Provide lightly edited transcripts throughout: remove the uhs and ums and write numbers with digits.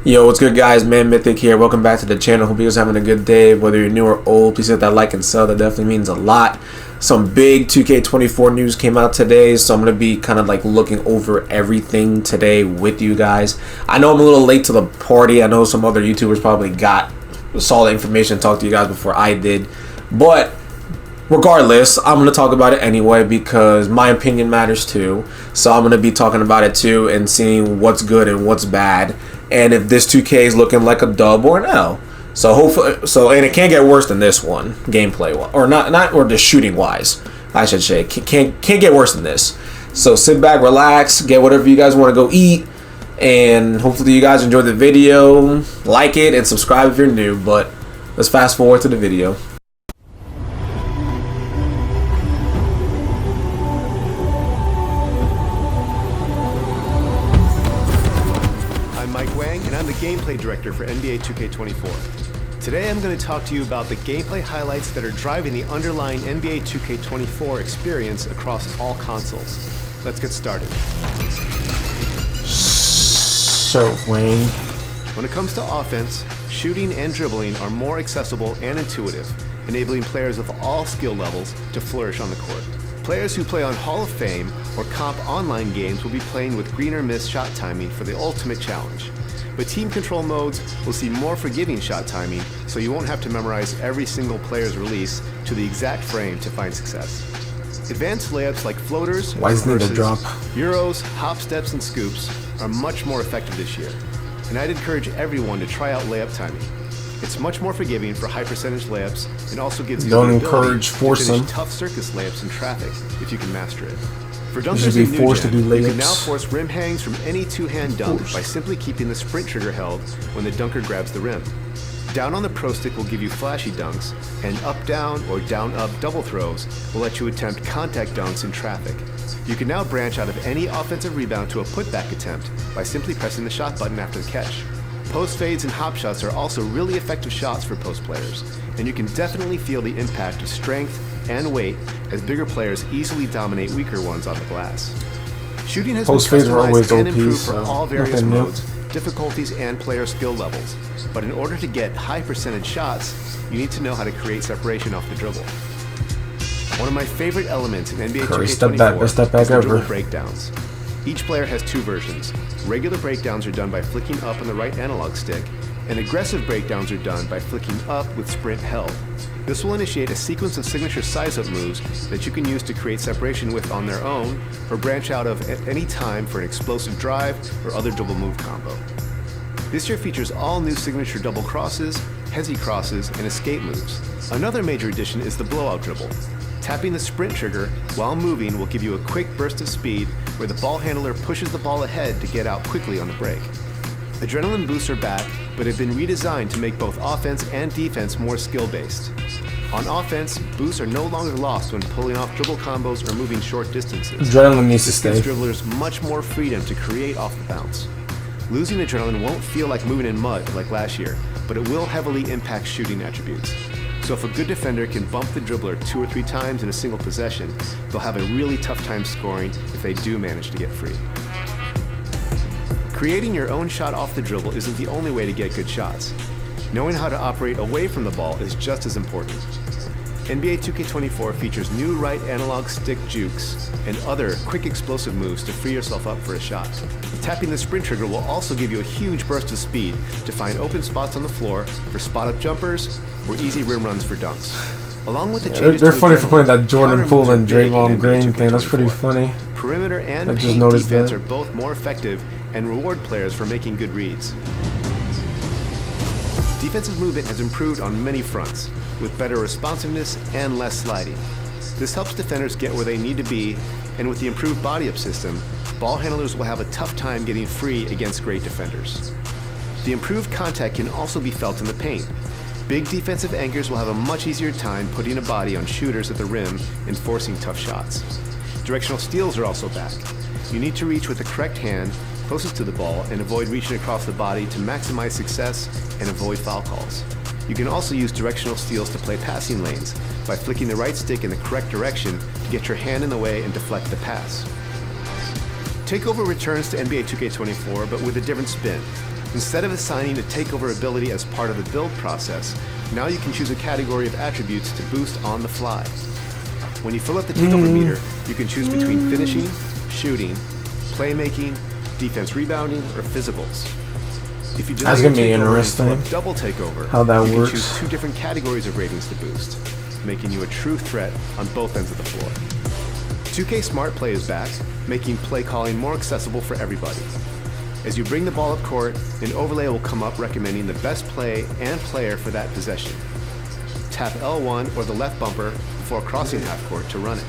Yo, what's good, guys? Man, Mythic here. Welcome back to the channel. Hope you guys are having a good day. Whether you're new or old, please hit that like and sub. That definitely means a lot. Some big 2K24 news came out today, so I'm going to be kind of like looking over everything today with you guys. I know I'm a little late to the party. I know some other YouTubers probably saw the information and talked to you guys before I did. But regardless, I'm going to talk about it anyway because my opinion matters too. So I'm going to be talking about it too and seeing what's good and what's bad. And if this 2K is looking like a dub or an L. So hopefully, and it can't get worse than this one, gameplay wise, or not, or just shooting wise, I should say. Can't get worse than this. So sit back, relax, get whatever you guys want to go eat, and hopefully you guys enjoy the video. Like it and subscribe if you're new. But let's fast forward to the video. And I'm the gameplay director for NBA 2K24. Today I'm going to talk to you about the gameplay highlights that are driving the underlying NBA 2K24 experience across all consoles. Let's get started. So, Wayne. When it comes to offense, shooting and dribbling are more accessible and intuitive, enabling players of all skill levels to flourish on the court. Players who play on Hall of Fame or comp online games will be playing with green or miss shot timing for the ultimate challenge. But team control modes will see more forgiving shot timing, so you won't have to memorize every single player's release to the exact frame to find success. Advanced layups like floaters, Euros, hop steps, and scoops are much more effective this year. And I'd encourage everyone to try out layup timing. It's much more forgiving for high percentage layups and also gives you the ability to finish tough circus layups in traffic if you can master it. For dunkers in New Gen, you can now force rim hangs from any two-hand dunk by simply keeping the sprint trigger held when the dunker grabs the rim. Down on the pro stick will give you flashy dunks, and up-down or down-up double throws will let you attempt contact dunks in traffic. You can now branch out of any offensive rebound to a putback attempt by simply pressing the shot button after the catch. Post fades and hop shots are also really effective shots for post players, and you can definitely feel the impact of strength and weight as bigger players easily dominate weaker ones on the glass. Shooting has been customized and improved for all various modes, difficulties, and player skill levels. But in order to get high percentage shots, you need to know how to create separation off the dribble. One of my favorite elements in NBA 2K24 is the dribble breakdowns. Each player has two versions. Regular breakdowns are done by flicking up on the right analog stick, and aggressive breakdowns are done by flicking up with sprint held. This will initiate a sequence of signature size-up moves that you can use to create separation with on their own, or branch out of at any time for an explosive drive or other double move combo. This year features all new signature double crosses, hezi crosses, and escape moves. Another major addition is the blowout dribble. Tapping the sprint trigger while moving will give you a quick burst of speed where the ball handler pushes the ball ahead to get out quickly on the break. Adrenaline boosts are back, but have been redesigned to make both offense and defense more skill-based. On offense, boosts are no longer lost when pulling off dribble combos or moving short distances. Adrenaline needs to stay. This gives dribblers much more freedom to create off the bounce. Losing adrenaline won't feel like moving in mud like last year, but it will heavily impact shooting attributes. So if a good defender can bump the dribbler 2 or 3 times in a single possession, they'll have a really tough time scoring if they do manage to get free. Creating your own shot off the dribble isn't the only way to get good shots. Knowing how to operate away from the ball is just as important. NBA 2K24 features new right analog stick jukes and other quick explosive moves to free yourself up for a shot. Tapping the sprint trigger will also give you a huge burst of speed to find open spots on the floor for spot-up jumpers or easy rim runs for dunks. Along with the changes they're funny for playing that Jordan Poole and Draymond Green thing. That's pretty funny. Perimeter and paint defense are both more effective and reward players for making good reads. Defensive movement has improved on many fronts, with better responsiveness and less sliding. This helps defenders get where they need to be, and with the improved body-up system, ball handlers will have a tough time getting free against great defenders. The improved contact can also be felt in the paint. Big defensive anchors will have a much easier time putting a body on shooters at the rim and forcing tough shots. Directional steals are also back. You need to reach with the correct hand closest to the ball and avoid reaching across the body to maximize success and avoid foul calls. You can also use directional steals to play passing lanes by flicking the right stick in the correct direction to get your hand in the way and deflect the pass. Takeover returns to NBA 2K24, but with a different spin. Instead of assigning a takeover ability as part of the build process, now you can choose a category of attributes to boost on the fly. When you fill up the takeover meter, you can choose between finishing, shooting, playmaking, defense rebounding, or physicals. If you That's gonna be interesting. Double takeover, how that you works. can choose 2 different categories of ratings to boost, making you a true threat on both ends of the floor. 2K Smart Play is back, making play calling more accessible for everybody. As you bring the ball up court, an overlay will come up recommending the best play and player for that possession. Tap L1 or the left bumper before crossing half court to run it.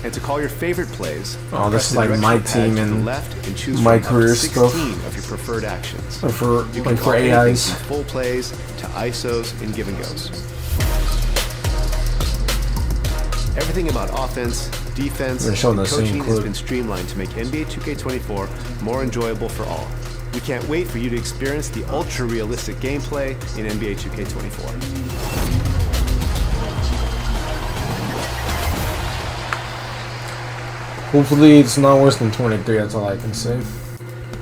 And to call your favorite plays, oh, this is like my team and left and choose my from career 16 stuff of your preferred actions. for you like can for AIs. from full plays to ISOs and give and goes. Everything about offense, defense, and coaching has been streamlined to make NBA 2K24 more enjoyable for all. We can't wait for you to experience the ultra-realistic gameplay in NBA 2K24. Hopefully it's not worse than 23, that's all I can say.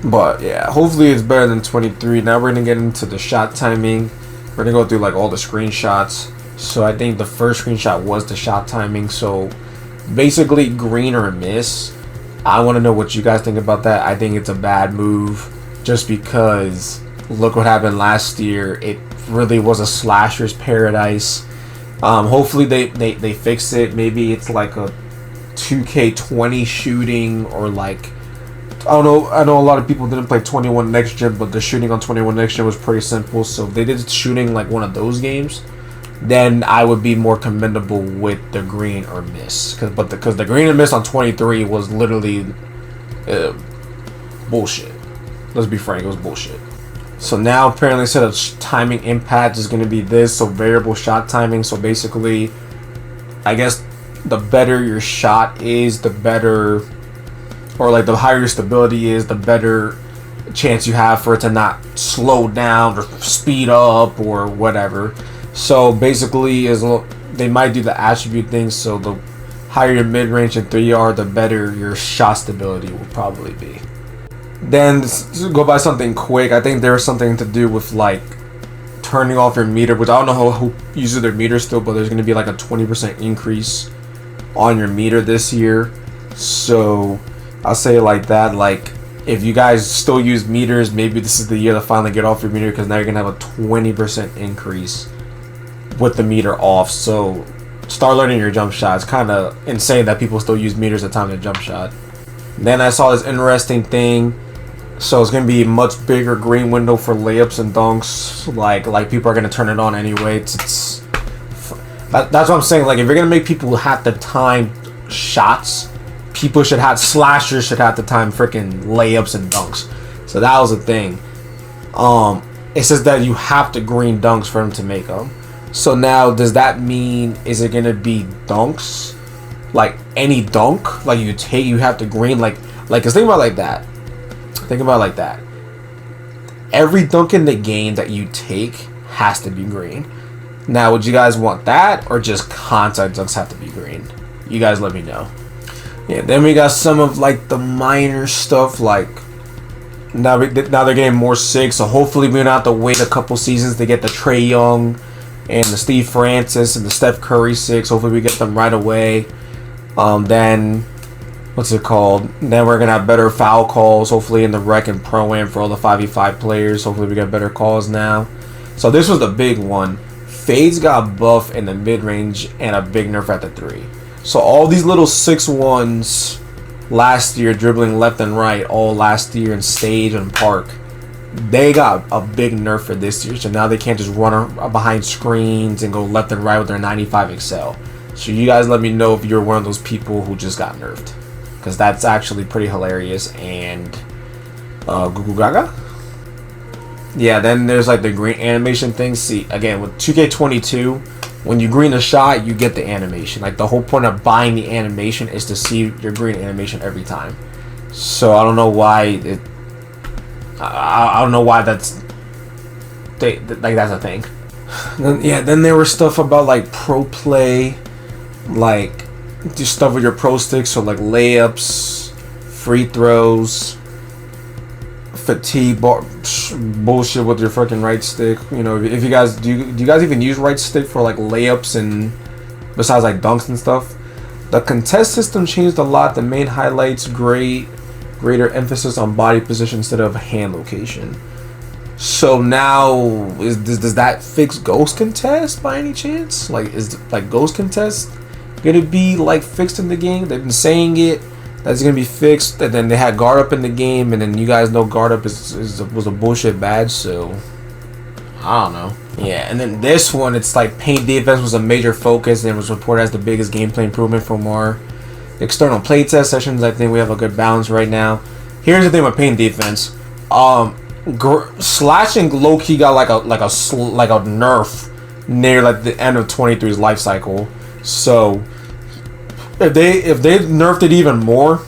But yeah, hopefully it's better than 23. Now we're gonna get into the shot timing. We're gonna go through like all the screenshots. So I think the first screenshot was the shot timing. So basically green or miss. I want to know what you guys think about that. I think it's a bad move just because look what happened last year. It really was a slasher's paradise. Hopefully they fix it. Maybe it's like a 2K20 shooting, or like I don't know. I know a lot of people didn't play 21 Next Gen, but the shooting on 21 Next Gen was pretty simple. So if they did shooting like one of those games, then I would be more commendable with the green or miss. Because the green and miss on 23 was literally bullshit. Let's be frank, it was bullshit. So now apparently instead of timing impact is going to be this, so variable shot timing. So basically, I guess the better your shot is, the better, or like the higher your stability is, the better chance you have for it to not slow down or speed up or whatever. So basically, they might do the attribute thing. So the higher your mid range and 3 are, the better your shot stability will probably be. Then to go by something quick, I think there was something to do with like turning off your meter, which I don't know who uses their meter still, but there's going to be like a 20% increase on your meter this year. So I'll say it like that, like if you guys still use meters, maybe this is the year to finally get off your meter, because now you're gonna have a 20% increase with the meter off. So start learning your jump shot. It's kind of insane that people still use meters at the time to jump shot. Then I saw this interesting thing. So it's gonna be a much bigger green window for layups and dunks. Like people are gonna turn it on anyway. That's what I'm saying. Like if you're gonna make people have to time shots, people should have, slashers should have to time freaking layups and dunks. So that was the thing. It says that you have to green dunks for them to make them. So now does that mean, is it gonna be dunks? Like any dunk, like you have to green, like cause think about it like that. Think about it like that. Every dunk in the game that you take has to be green. Now, would you guys want that, or just contact dunks have to be green? You guys let me know. Yeah, then we got some of like the minor stuff, like now they're getting more sick, so hopefully we don't have to wait a couple seasons to get the Trae Young and the Steve Francis and the Steph Curry 6. Hopefully we get them right away. Then what's it called? Then we're gonna have better foul calls, hopefully in the rec and pro-am for all the 5v5 players. Hopefully we get better calls now. So this was the big one. Fades got buff in the mid-range and a big nerf at the 3. So all these little 6'1s last year dribbling left and right, all last year in stage and park, they got a big nerf for this year. So now they can't just run behind screens and go left and right with their 95 Excel. So you guys let me know if you're one of those people who just got nerfed, because that's actually pretty hilarious. And Goo Gaga? Yeah, then there's like the green animation thing. See, again, with 2K22, when you green a shot, you get the animation. Like the whole point of buying the animation is to see your green animation every time. So I don't know why I don't know why that's that's a thing. Then there was stuff about like pro play, like just stuff with your pro sticks, so like layups, free throws, fatigue bullshit with your fucking right stick. You know, if you guys do you guys even use right stick for like layups and besides like dunks and stuff? The contest system changed a lot. The main highlights greater emphasis on body position instead of hand location. So now does that fix ghost contest by any chance? Like, is like ghost contest gonna be like fixed in the game? They've been saying it that's gonna be fixed, and then they had guard up in the game, and then you guys know guard up was a bullshit badge, so I don't know. Yeah, and then this one, it's like paint defense was a major focus and it was reported as the biggest gameplay improvement from our external playtest sessions. I think we have a good balance right now. Here's the thing with paint defense. Slashing low key got like a nerf near like the end of 23's life cycle. So if they nerfed it even more,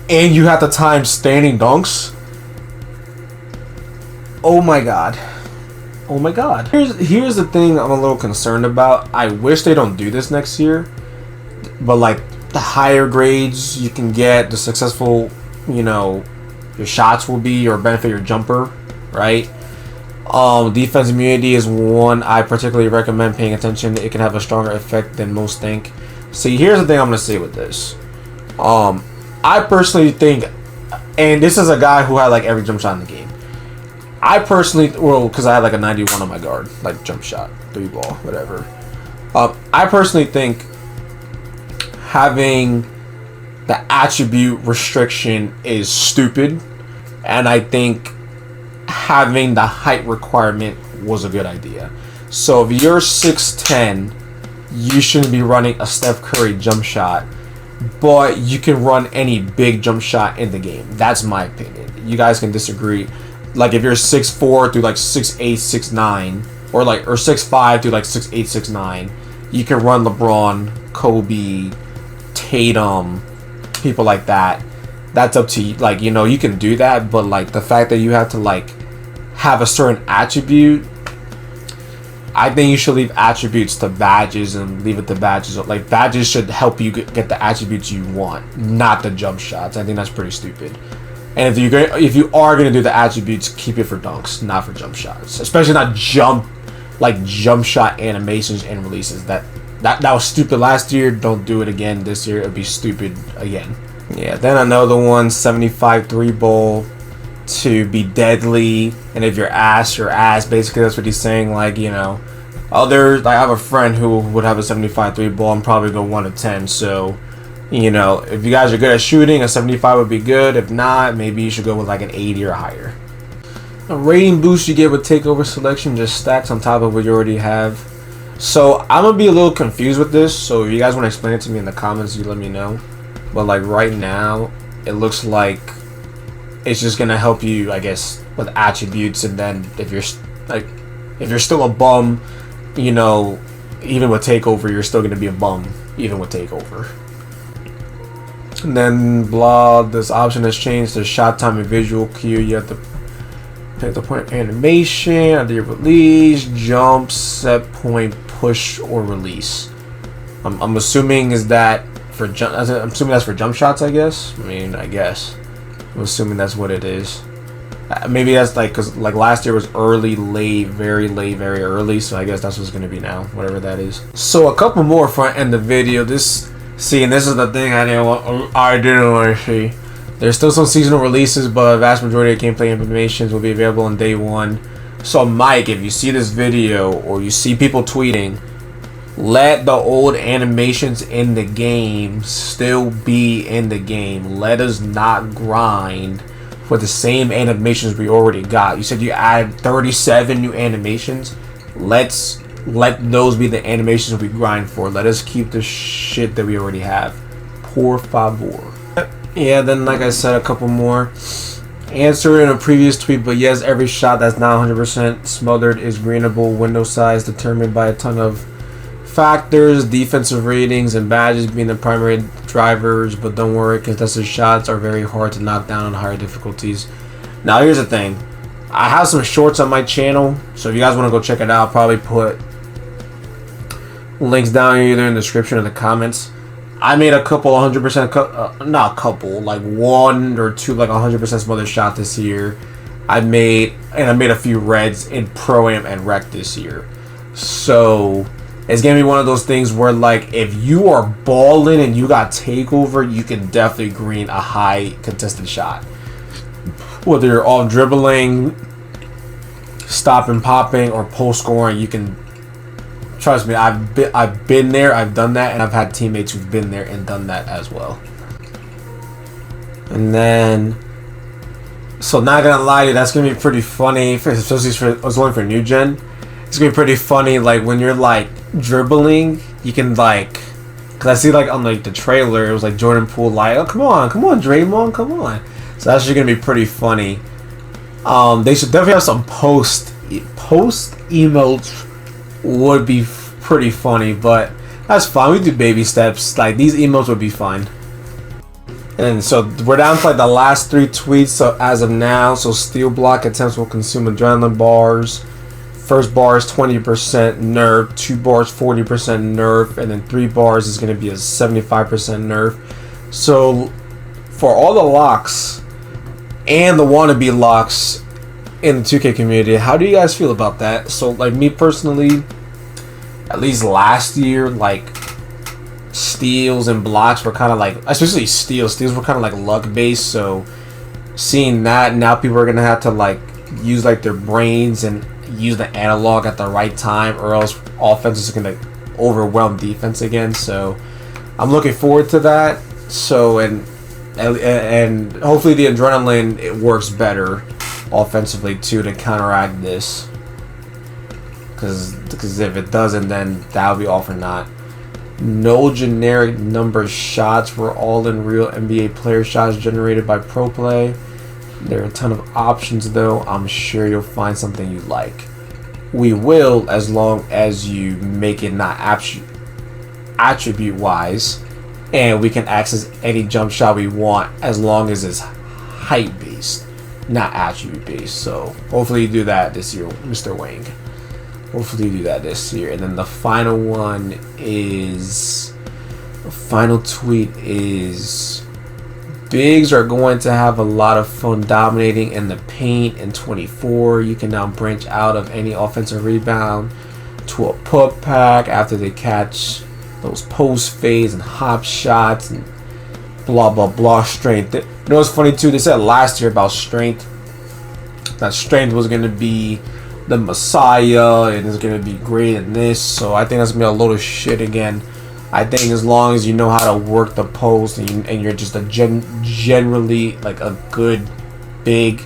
and you have the time standing dunks, oh my god. Oh my god. Here's the thing I'm a little concerned about. I wish they don't do this next year. But like the higher grades you can get, the successful, you know, your shots will be or benefit your jumper, right? Defense immunity is one I particularly recommend paying attention. It can have a stronger effect than most think. See, here's the thing I'm gonna say with this. I personally think, and this is a guy who had like every jump shot in the game. I personally, well, because I had like a 91 on my guard, like jump shot, 3-ball, whatever. I personally think having the attribute restriction is stupid, and I think having the height requirement was a good idea. So if you're 6'10", you shouldn't be running a Steph Curry jump shot, but you can run any big jump shot in the game. That's my opinion. You guys can disagree. Like if you're 6'4" through like 6'8", 6'9", or 6'5" through like 6'8", 6'9", you can run LeBron, Kobe, Tatum, people like that. That's up to you. Like, you know, you can do that, but like the fact that you have to like have a certain attribute, I think you should leave attributes to badges and leave it to badges. Like badges should help you get the attributes you want, not the jump shots. I think that's pretty stupid. And if you are gonna do the attributes, keep it for dunks, not for jump shots. Especially not jump shot animations and releases. That was stupid last year. Don't do it again this year. It'll be stupid again. Yeah. Then another one, 75 3-ball to be deadly, and if your ass. Basically, that's what he's saying. Like, you know, I have a friend who would have a 75 3-ball and probably go 1 to 10. So, you know, if you guys are good at shooting, a 75 would be good. If not, maybe you should go with like an 80 or higher. A rating boost you get with takeover selection just stacks on top of what you already have. So I'm gonna be a little confused with this. So if you guys want to explain it to me in the comments, you let me know. But like right now, it looks like it's just gonna help you, I guess, with attributes. And then if you're still a bum, you know, even with takeover, you're still gonna be a bum even with takeover. And then blah, this option has changed to shot time and visual cue. You have to pick the point animation after your release, jump, set point, push, or release. I'm assuming I'm assuming that's for jump shots, I guess. I mean, I guess. I'm assuming that's what it is. Maybe that's like, because like last year was early, late, very early. So I guess that's what's going to be now, whatever that is. So a couple more for end the video. And this is the thing I didn't want to see. There's still some seasonal releases, but a vast majority of gameplay information will be available on day one. So Mike, if you see this video or you see people tweeting, let the old animations in the game still be in the game. Let us not grind for the same animations we already got. You said you added 37 new animations. Let those be the animations we grind for. Let us keep the shit that we already have. Por favor. Yeah, then like I said, a couple more. Answer in a previous tweet, but yes, every shot that's not 100% smothered is greenable. Window size determined by a ton of factors, defensive ratings, and badges being the primary drivers. But don't worry, contested shots are very hard to knock down on higher difficulties. Now here's the thing. I have some shorts on my channel, so if you guys want to go check it out, I'll probably put links down either in the description or the comments. I made a couple 100%, not a couple, like one or two, like 100% smother shot this year. I made a few reds in Pro-Am and Rec this year. So it's gonna be one of those things where, like, if you are balling and you got takeover, you can definitely green a high contested shot. Whether you're all dribbling, stopping, popping, or post scoring, you can. Trust me, I've been there, I've done that, and I've had teammates who've been there and done that as well. And then, so not gonna lie to you, that's gonna be pretty funny, especially for I was going for new gen. It's gonna be pretty funny, like when you're like dribbling, you can like, cause I see like on like the trailer, it was like Jordan Poole like, oh come on Draymond, come on. So that's actually gonna be pretty funny. They should definitely have some post emotes. Would be pretty funny, but that's fine. We do baby steps. Like, these emotes would be fine. And so we're down to like the last 3 tweets. So as of now, so steel block attempts will consume adrenaline bars. First bar is 20% nerf, 2 bars 40% nerf, and then 3 bars is going to be a 75% nerf. So for all the locks and the wannabe locks in the 2K community, how do you guys feel about that? So like me personally, at least last year, like steals and blocks were kind of like, especially steals were kind of like luck based. So seeing that, now people are gonna have to like use like their brains and use the analog at the right time, or else offense is gonna overwhelm defense again. So I'm looking forward to that. So and hopefully the adrenaline, it works better offensively too to counteract this, because if it doesn't, then that would be all for naught. No generic number shots were all in real NBA player shots generated by Pro Play. There are a ton of options though. I'm sure you'll find something you like. We will, as long as you make it not attribute wise, and we can access any jump shot we want as long as it's height based, not attribute based. So hopefully you do that this year, Mr. Wang. Hopefully you do that this year. And then the final one is, the final tweet is, bigs are going to have a lot of fun dominating in the paint in 24. You can now branch out of any offensive rebound to a put pack after they catch those post fades and hop shots and blah blah blah. Strength. You know what's funny too? They said last year about strength, that strength was going to be the messiah and it's going to be great in this. So I think that's going to be a load of shit again. I think as long as you know how to work the post and you're just a generally like a good big,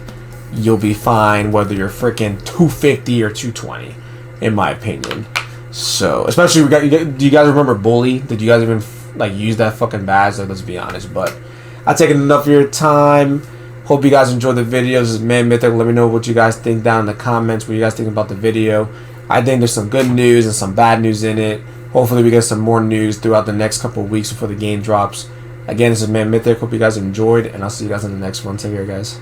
you'll be fine whether you're freaking 250 or 220, in my opinion. So especially do you guys remember Bully? Did you guys even like use that fucking badge? Like, let's be honest. But I've taken enough of your time. Hope you guys enjoyed the video. This is Man Mythic. Let me know what you guys think down in the comments. What you guys think about the video. I think there's some good news and some bad news in it. Hopefully we get some more news throughout the next couple of weeks before the game drops. Again, this is Man Mythic. Hope you guys enjoyed, and I'll see you guys in the next one. Take care, guys.